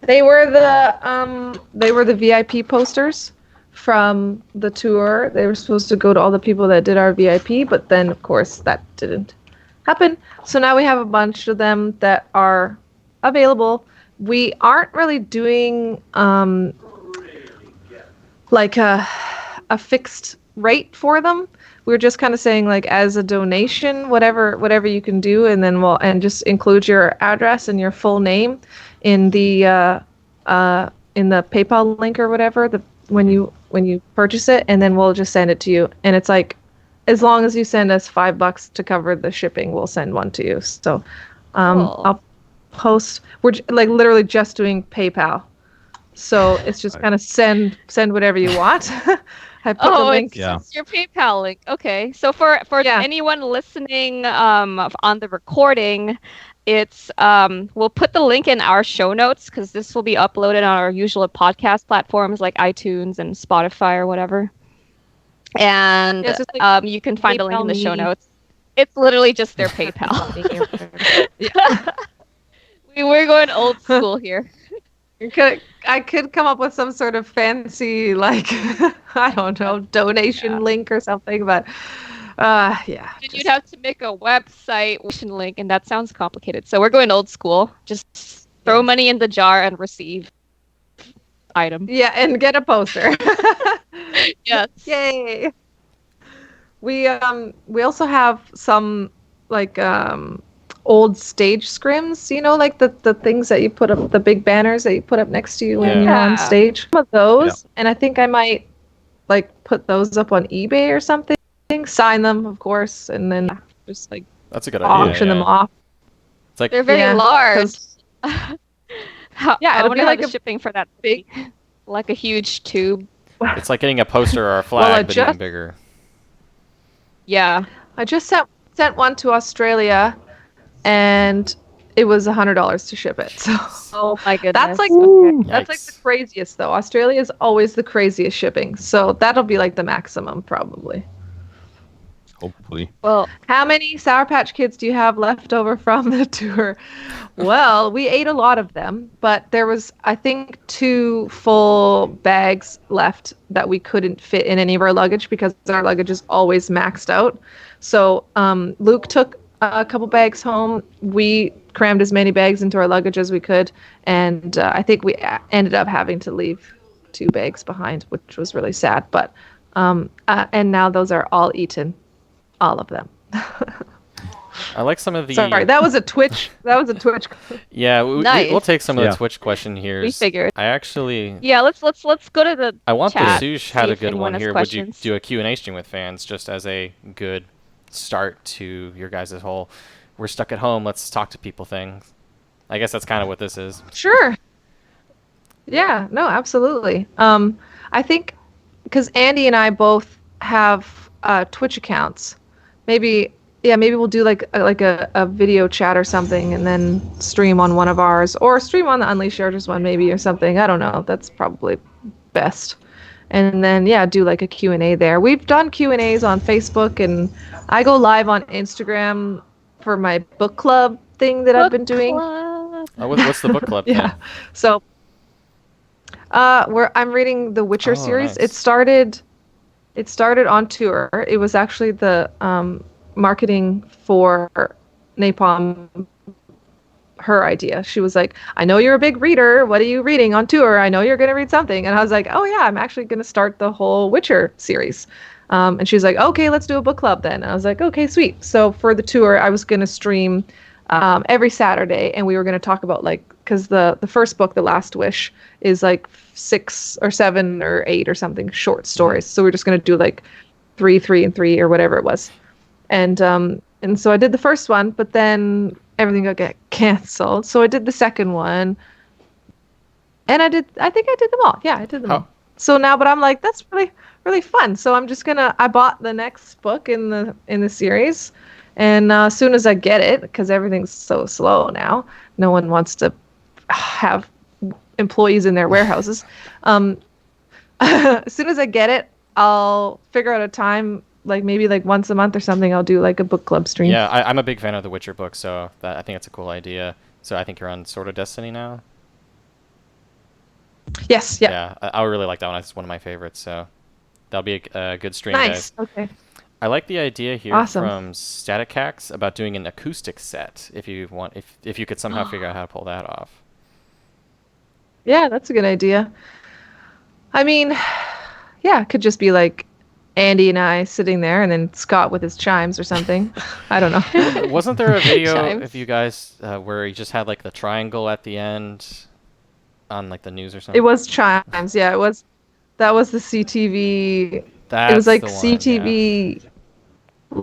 They were the VIP posters from the tour. They were supposed to go to all the people that did our VIP, but then of course that didn't happen. So now we have a bunch of them that are available. We aren't really doing like a fixed rate for them. We're just kind of saying like as a donation, whatever you can do, and then and just include your address and your full name in the PayPal link or whatever when you purchase it, and then we'll just send it to you. And it's like as long as you send us $5 to cover the shipping, we'll send one to you. So Cool. I'll post. We're like literally just doing PayPal. So it's just kind of send whatever you want. I put the link. It's your PayPal link. Okay. So for anyone listening on the recording, it's we'll put the link in our show notes because this will be uploaded on our usual podcast platforms like iTunes and Spotify or whatever. And you can find a link in the show notes. It's literally just their PayPal. We're going old school here. I could come up with some sort of fancy, like, I don't know, donation link or something, but yeah. You'd have to make a website link, and that sounds complicated. So we're going old school. Just throw money in the jar and receive item. Yeah, and get a poster. Yes. Yay. We also have some like old stage scrims, like the things that you put up, the big banners that you put up next to you when you're on stage. Some of those, and I think I might like put those up on eBay or something. Sign them, of course, and then just like that's a good auction them off. It's like they're very large. It'll be like the shipping for that big, like a huge tube. It's like getting a poster or a flag, but even bigger. Yeah, I just sent one to Australia, and it was $100 to ship it. So, oh my goodness, that's like that's like the craziest though. Australia is always the craziest shipping, so that'll be like the maximum probably. Hopefully. Well, how many Sour Patch Kids do you have left over from the tour? Well, we ate a lot of them, but there was, I think, 2 full bags left that we couldn't fit in any of our luggage because our luggage is always maxed out. So Luke took a couple bags home. We crammed as many bags into our luggage as we could, and I think we ended up having to leave 2 bags behind, which was really sad. But and now those are all eaten. All of them. I like some of the. Sorry, that was a Twitch. Yeah, Nice. we'll take some of the Twitch question here. We figured. I actually. Yeah, let's go to the. I want chat, the Sush had a good one here. Questions. Would you do a Q&A stream with fans just as a good start to your guys' whole "we're stuck at home, let's talk to people" thing? I guess that's kind of what this is. Sure. Yeah. No. Absolutely. I think because Andy and I both have Twitch accounts. Maybe we'll do like a video chat or something, and then stream on one of ours, or stream on the Unleashed Chargers one maybe or something. I don't know. That's probably best. And then do like a Q&A there. We've done Q&As on Facebook, and I go live on Instagram for my book club thing that I've been doing. What's the book club? Yeah. So I'm reading the Witcher series. Nice. It started on tour. It was actually the marketing for Napalm, her idea. She was like, I know you're a big reader. What are you reading on tour? I know you're going to read something. And I was like, oh yeah, I'm actually going to start the whole Witcher series. And she was like, okay, let's do a book club then. And I was like, okay, sweet. So for the tour, I was going to stream every Saturday, and we were going to talk about because the first book, The Last Wish, is like 6 or 7 or 8 or something short stories. So we're just going to do like 3, 3, and 3 or whatever it was. And so I did the first one, but then everything got get canceled. So I did the second one, and I think I did them all. Yeah, I did them How- all. So now, but I'm like, that's really really fun. So I'm just gonna. I bought the next book in the series, and as soon as I get it, because everything's so slow now, no one wants to have employees in their warehouses. Um, as soon as I get it, I'll figure out a time, like maybe like once a month or something. I'll do like a book club stream. Yeah, I'm a big fan of the Witcher book, so I think it's a cool idea. So I think you're on Sword of Destiny now. Yes. Yeah. Yeah, I really like that one. It's one of my favorites. So that'll be a good stream, Nice. guys. Okay. I like the idea here Awesome. from Static Hacks about doing an acoustic set. If you want, if you could somehow figure out how to pull that off. Yeah, that's a good idea. I mean, yeah, it could just be like Andy and I sitting there, and then Scott with his chimes or something. I don't know. Wasn't there a video Chimes. of you guys where you just had like the triangle at the end on like the news or It something? was chimes. Yeah, it was. That was the CTV. That's It was like the one, yeah. CTV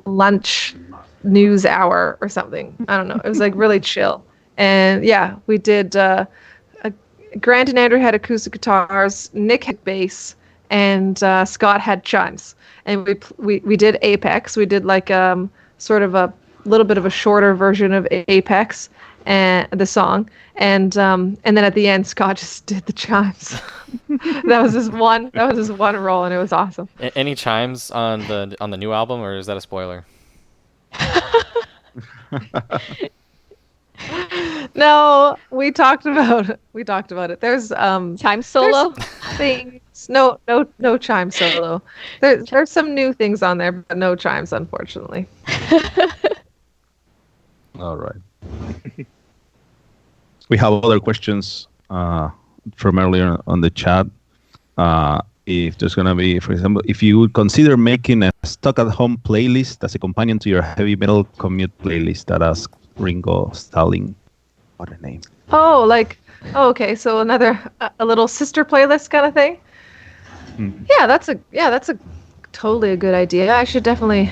lunch news hour or something. I don't know. It was like really chill. And yeah, we did. Grant and Andrew had acoustic guitars. Nick had bass, and Scott had chimes. And we did Apex. We did like sort of a little bit of a shorter version of Apex and the song. And then at the end, Scott just did the chimes. That was his one. That was his one role, and it was awesome. Any chimes on the new album, or is that a spoiler? No, we talked about it. There's Time solo. things. No chime solo. There's some new things on there, but no chimes, unfortunately. All right. We have other questions from earlier on the chat. If there's gonna be, for example, if you would consider making a stock-at-home playlist as a companion to your heavy metal commute playlist, that asks Ringo Stalling. What a name! Oh, okay. So another a little sister playlist kind of thing. Yeah, that's a totally a good idea. I should definitely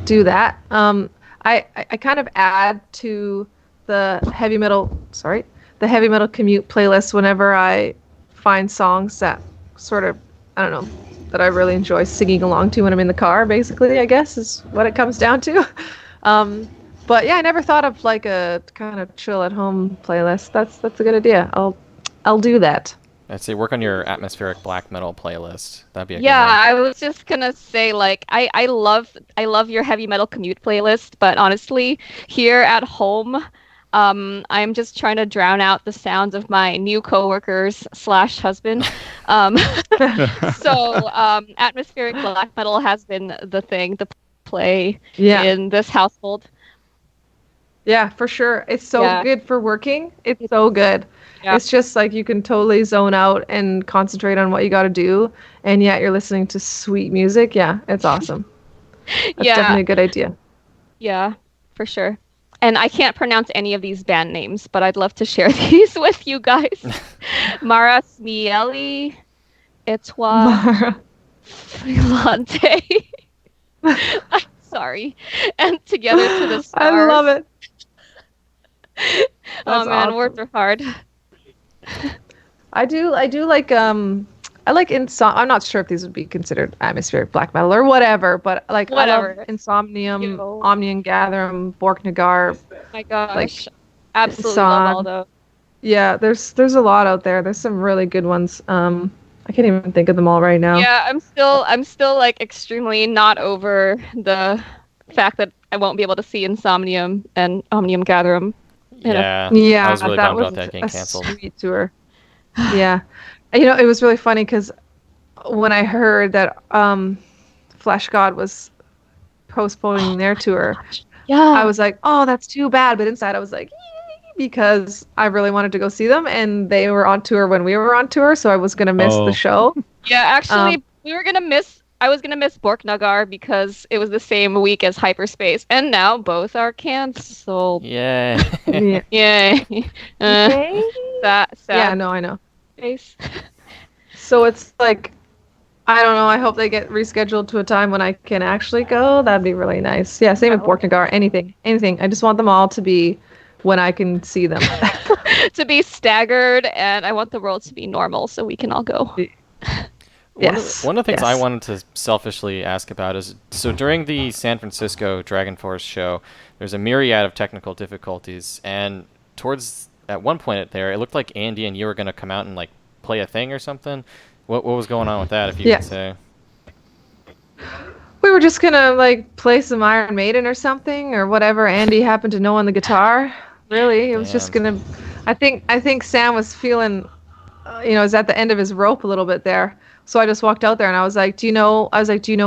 do that. I kind of add to the heavy metal commute playlist whenever I find songs that sort of, I don't know, that I really enjoy singing along to when I'm in the car, basically, I guess is what it comes down to. But yeah, I never thought of like a kind of chill at home playlist. That's a good idea. I'll do that. I'd say work on your atmospheric black metal playlist. That'd be a Yeah, good one. I was just gonna say like I love your heavy metal commute playlist, but honestly, here at home, I'm just trying to drown out the sounds of my new coworkers / husband. Um, so atmospheric black metal has been the thing to play Yeah. in this household. Yeah, for sure. It's so Yeah. good for working. It's so good. Yeah. It's just like you can totally zone out and concentrate on what you got to do, and yet you're listening to sweet music. Yeah, it's awesome. That's Yeah. definitely a good idea. Yeah, for sure. And I can't pronounce any of these band names, but I'd love to share these with you guys. Mara Smieli, Etwa Mara. Frilante. I'm sorry. And Together to the Stars. I love it. Oh That's man, awesome. words are hard. I do like I like I'm not sure if these would be considered atmospheric black metal or whatever, but like I Whatever. love Insomnium, You know. Omnium Gatherum, Borknagar. My gosh. Like, Absolutely song. love all those. Yeah, there's a lot out there. There's some really good ones. I can't even think of them all right now. Yeah, I'm still like extremely not over the fact that I won't be able to see Insomnium and Omnium Gatherum. Yeah. Yeah, I was really that bummed was about that getting a canceled. sweet tour. Yeah, you know, it was really funny because when I heard that Flesh God was postponing their tour, Yeah. I was like, oh, that's too bad. But inside, I was like, "Yee," because I really wanted to go see them, and they were on tour when we were on tour, so I was gonna miss Oh. the show. Yeah, actually, I was gonna miss Borknagar because it was the same week as Hyperspace, and now both are canceled. Yeah. Yeah. Yay. Sad Yeah, no, I know. face. So it's like, I don't know. I hope they get rescheduled to a time when I can actually go. That'd be really nice. Yeah, same with Oh. Borknagar. Anything. I just want them all to be when I can see them. To be staggered, and I want the world to be normal so we can all go. Yes. One of the things I yes. wanted to selfishly ask about is, so during the San Francisco Dragon Force show, there's a myriad of technical difficulties, and at one point there, it looked like Andy and you were going to come out and like play a thing or something. What was going on with that, if you Yeah. could say? We were just gonna like play some Iron Maiden or something or whatever Andy happened to know on the guitar. Really, it was just Damn. gonna. I think Sam was feeling, is at the end of his rope a little bit there. So I just walked out there and I was like, do you know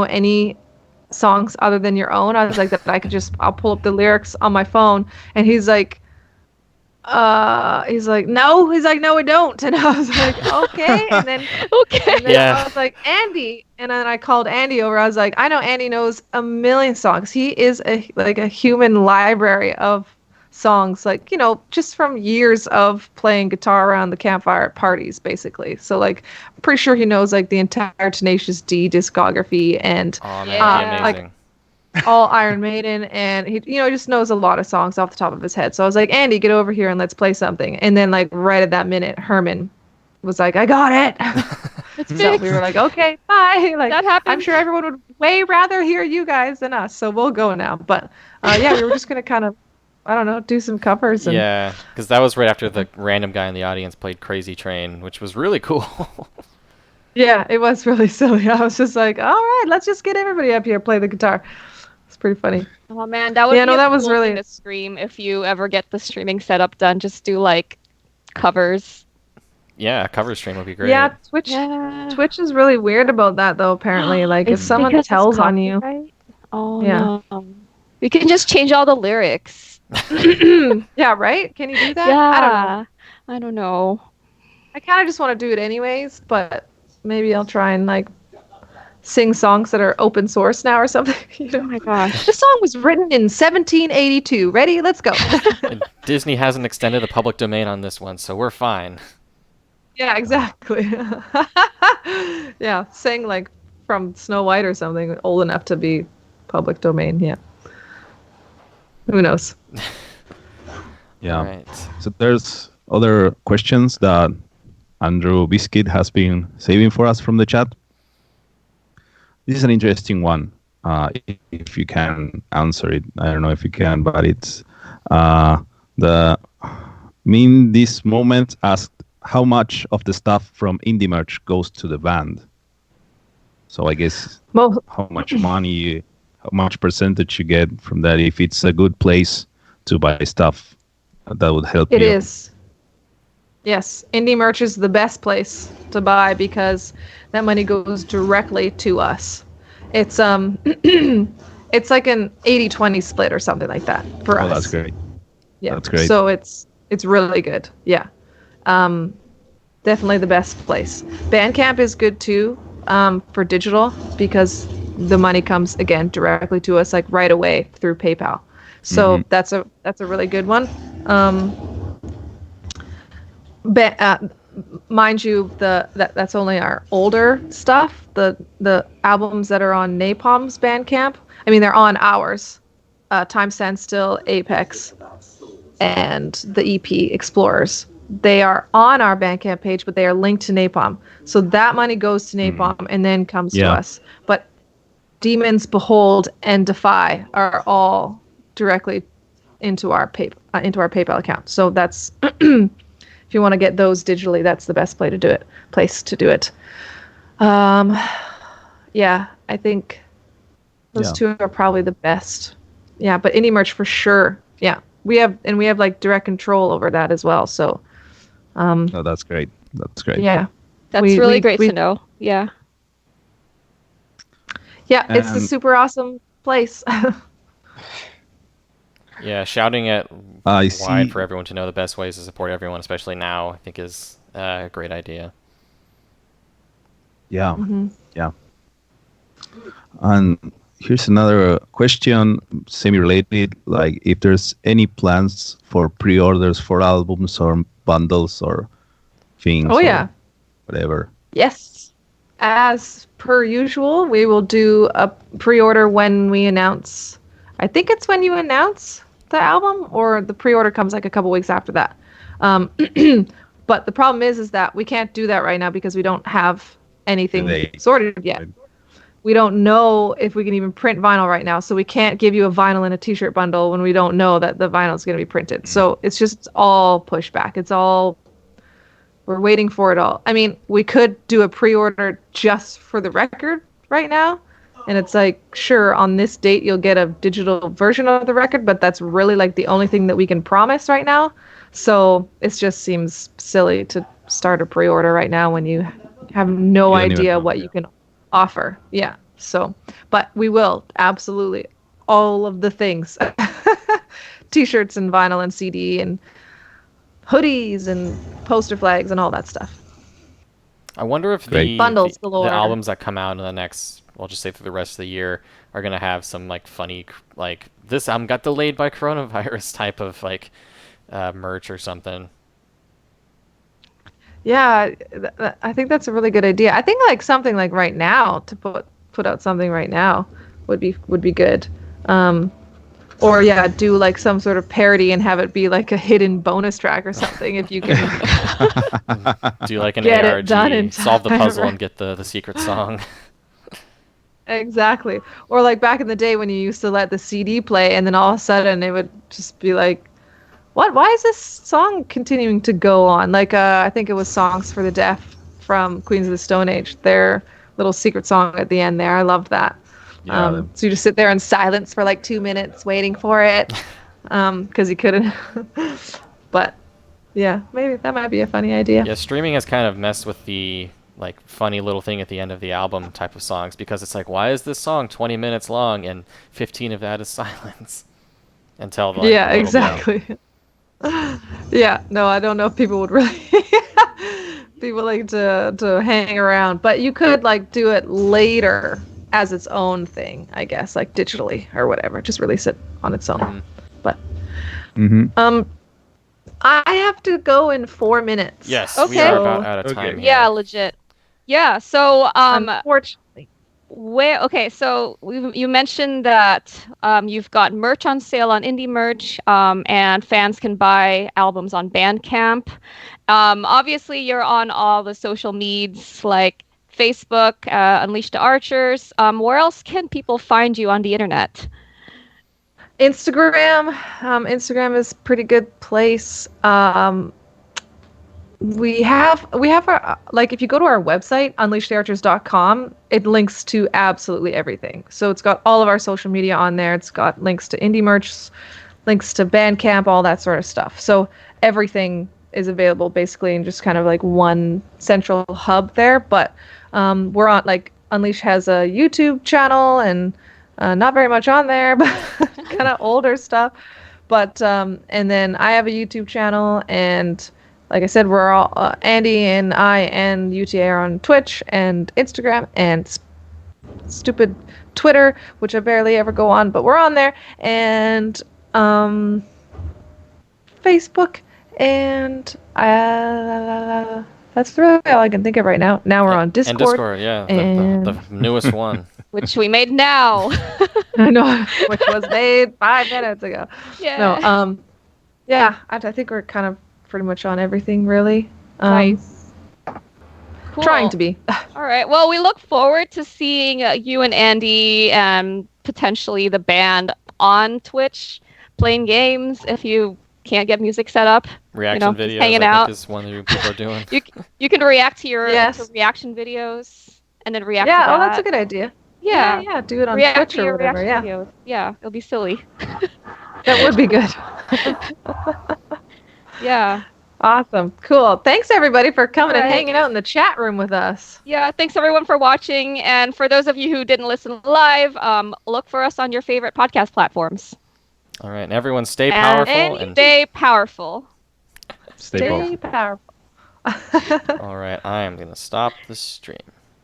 any songs other than your own? I was like, that I'll pull up the lyrics on my phone. And he's like, no. He's like, no, I don't. And I was like, okay. And then Okay. Yeah. I was like, Andy. And then I called Andy over. I was like, I know Andy knows a million songs. He is a human library of songs, like, just from years of playing guitar around the campfire at parties, basically. So, like, I'm pretty sure he knows, like, the entire Tenacious D discography and Oh man, Yeah. that'd be like amazing. all Iron Maiden. And he, just knows a lot of songs off the top of his head. So I was like, Andy, get over here and let's play something. And then, like, right at that minute, Herman was like, I got it. It's So fixed. we were like, okay, bye. Like, That happened. I'm sure everyone would way rather hear you guys than us, so we'll go now. But yeah, we were just gonna kind of, I don't know, do some covers and Yeah, because that was right after the random guy in the audience played Crazy Train, which was really cool. yeah, it was really silly. I was just like, all right, let's just get everybody up here play the guitar. It's pretty funny. Oh man, that would Yeah, be no, a that was cool really- thing to stream if you ever get the streaming setup done. Just do like covers. Yeah, a cover stream would be great. Yeah, Twitch. Yeah. Twitch is really weird about that though. Apparently, like if It's someone because it's tells on you, copyright? Oh Yeah. no. We can just change all the lyrics. yeah, right? Can you do that? I don't know. I don't know. I kind of just want to do it anyways, but maybe I'll try and like sing songs that are open source now or something. Oh my gosh. This song was written in 1782. Ready? Let's go. And Disney hasn't extended the public domain on this one, so we're fine. yeah, exactly. yeah, sing like from Snow White or something old enough to be public domain. Yeah. Who knows? Yeah. Right. So there's other questions that Andrew Biscuit has been saving for us from the chat. This is an interesting one. If you can answer it, I don't know if you can, but it's the mean this moment asked how much of the stuff from indie merch goes to the band. So I guess how much money, how much percentage you get from that, if it's a good place to buy stuff that would help you. It is. Yes, indie merch is the best place to buy because that money goes directly to us. It's it's like an 80-20 split or something like that for us. Oh, that's great. Yeah. That's great. So it's really good. Yeah. Definitely the best place. Bandcamp is good too, for digital because the money comes again directly to us like right away through PayPal. So that's a really good one. Mind you, that's only our older stuff. The albums that are on Napalm's Bandcamp, I mean, they're on ours. Time Standstill, Apex, and the EP Explorers. They are on our Bandcamp page, but they are linked to Napalm. So that money goes to Napalm and then comes to us. But Demons, Behold, and Defy are all directly into our PayPal account. So that's if you want to get those digitally, that's the best place to do it. Yeah, I think those two are probably the best. Yeah, but indie merch for sure. Yeah, we have like direct control over that as well. So, Oh, that's great. That's great. yeah, That's We- really we- great we- to know. Yeah. yeah, it's a And- super awesome place. Yeah, shouting it I wide see. for everyone to know the best ways to support everyone, especially now, I think is a great idea. Yeah. Yeah. And here's another question, semi-related, like if there's any plans for pre-orders for albums or bundles or things. Oh or yeah. whatever. Yes. As per usual, we will do a pre-order when we announce. I think it's when you announce the album, or the pre-order comes like a couple weeks after that. Um, but the problem is that we can't do that right now because we don't have anything Today. sorted yet. Right. We don't know if we can even print vinyl right now, so we can't give you a vinyl and a t-shirt bundle when we don't know that the vinyl is going to be printed. So it's just all pushback. We're waiting for it all. I mean, we could do a pre-order just for the record right now, and it's like, sure, on this date you'll get a digital version of the record, but that's really like the only thing that we can promise right now. So it just seems silly to start a pre-order right now when you have no You don't even idea know, what yeah. you can offer. Yeah. So, but we will absolutely all of the things. T-shirts and vinyl and CD and hoodies and poster flags and all that stuff. I wonder if Great. Bundles the galore. albums that come out in the next, well, just say for the rest of the year, are gonna have some like funny, like this album got delayed by coronavirus type of like merch or something. Yeah, I think that's a really good idea. I think like something like right now to put out something right now would be good. Or yeah, do like some sort of parody and have it be like a hidden bonus track or something if you can. Do like an Get it ARG, done in solve the time, puzzle right. and get the secret song. Exactly. Or like back in the day when you used to let the CD play and then all of a sudden it would just be like, what? Why is this song continuing to go on? Like, I think it was Songs for the Deaf from Queens of the Stone Age. Their little secret song at the end there. I loved that. Yeah, So you just sit there in silence for like 2 minutes waiting for it because you couldn't. But yeah, maybe that might be a funny idea. Yeah, streaming has kind of messed with the like funny little thing at the end of the album type of songs because it's like, why is this song 20 minutes long and 15 of that is silence? Until like Yeah, a little bit. exactly. Yeah, no, I don't know if people would really people like to hang around, but you could like do it later as its own thing, I guess, like digitally or whatever. Just release it on its own. Mhm. But Mm-hmm. I have to go in 4 minutes. Yes, we Okay. are about out of Okay. time here. Yeah, legit. Yeah, so Unfortunately. okay, so you mentioned that you've got merch on sale on Indie Merch, and fans can buy albums on Bandcamp. Obviously, you're on all the social medias like Facebook, Unleash the Archers. Where else can people find you on the internet? Instagram. Instagram is a pretty good place. We have our, like, if you go to our website unleashthearchers.com, it links to absolutely everything. So it's got all of our social media on there. It's got links to indie merch, links to Bandcamp, all that sort of stuff. So everything is available basically in just kind of like one central hub there. But we're on, like, Unleash has a YouTube channel and not very much on there, but kind of older stuff. But and then I have a YouTube channel, and like I said, we're all Andy and I and UTA are on Twitch and Instagram and stupid Twitter, which I barely ever go on, but we're on there, and Facebook, and that's really all I can think of right now. Now we're on Discord. And Discord, yeah, the newest one. Which we made now. I know, which was made 5 minutes ago. Yeah. No, yeah, I think we're kind of pretty much on everything, really. Nice. Cool. Trying to be. All right. Well, we look forward to seeing you and Andy and potentially the band on Twitch playing games if you can't get music set up. Reaction just videos, hanging I out. think is one that you people are doing. You can react to your Yes. to reaction videos and then react Yeah, to oh, that. that's a good idea. Yeah. Yeah, do it on React Twitch to or your whatever. reaction Yeah, videos. Yeah, it'll be silly. that would be good. Yeah. Awesome. Cool. Thanks, everybody, for coming and Alright. hanging out in the chat room with us. Yeah, thanks everyone for watching. And for those of you who didn't listen live, look for us on your favorite podcast platforms. All right, and everyone stay And powerful and stay powerful. Stay powerful. Stay powerful. all right, I am gonna stop the stream.